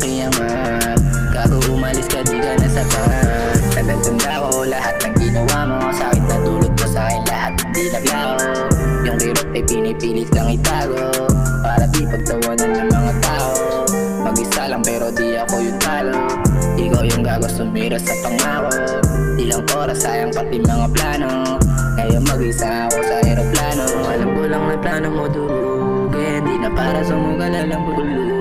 makiangat. Gago umalis ka, di ka nasapat. Tanda ko lahat ng ginawa mo, sakit na dulot mo sa'kin lahat, hindi naglaho. Yung kirot ay pinipilit lang itago, para di pagtawanan ng mga tao. Mag-isa lang pero di ako yung talo. Ikaw yung gago sumira sa pangako. Ilang oras sayang pati mga plano. Ngayon mag-isa ako sa aeroplano. Alam ko lang na plano mo durugin, di na para sumugal na lang bulugin.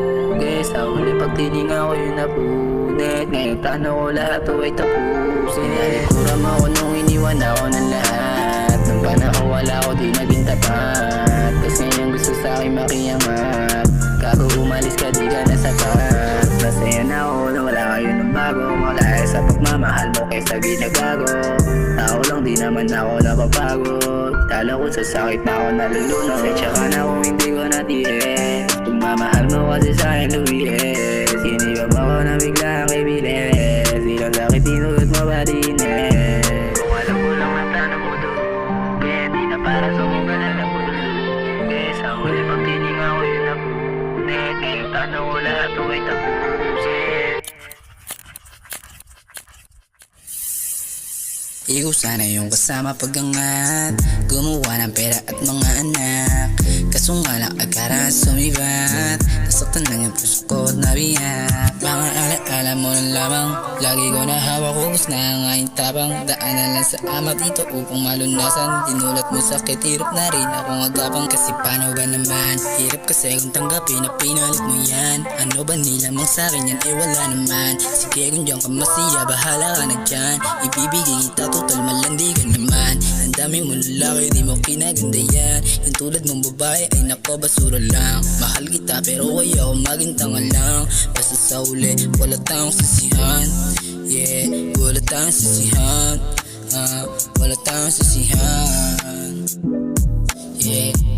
Sa huli pagtininga ko yung napunit, ngayon plano ko lahat to ay tapusin. Sinalikuram ako nung iniwan ako ng lahat. Nung panahon wala ko di naging tapat. Kasi ngayon gusto sa'kin makiangat. Gago umalis ka, di ka nasapat. Masaya na ako na wala kayo ng bago. Malaya sa pagmamahal mo kaysa ginagago. Tao lang, di naman ako napapagod. Tala ko sa sakit na ako nalulunod. Sensya ka na kung hindi ko natiis. Pagmamahal mo kasi sa'kin luwis. Hinigam ako na bigla ang kibilis. Ilang sakit tinulot mo ba dinis. Kung alam ko lang na plano mo durugin, di na para sumugal na lang bulugin. Sa huli pagtininga ko yun napunit, ngayon plano ko lahat to ay tapusin. Ikaw sana yung kasama pag-angat, gumawa ng pera at mga anak. Kaso nga lang agara sumibat, nasaktan lang yung puso ko at nabiyak. Mga alaala mo lang lamang, lagi ko na hawak hugos na nga yung tabang. Daanan lang sa ama dito upang malunasan. Dinulat mo sakit, hirap na rin akong agapang. Kasi paano ba naman, hirap kasi kung tanggapin na pinalit mo yan. Ano ba nilamang sa'kin yan, eh wala naman. Sige kung diyan ka masaya, bahala ka na dyan. Ibibigay kita total malandi ka naman. Ang dami mo lalaki, di mo kinaganda yan. Yung tulad mong babae ay nako basura lang. Mahal kita pero ayaw maging tanga lang. Basta sa uli, wala tayong sisihan. Yeah, wala tayong sisihan. Wala tayong sisihan. Yeah.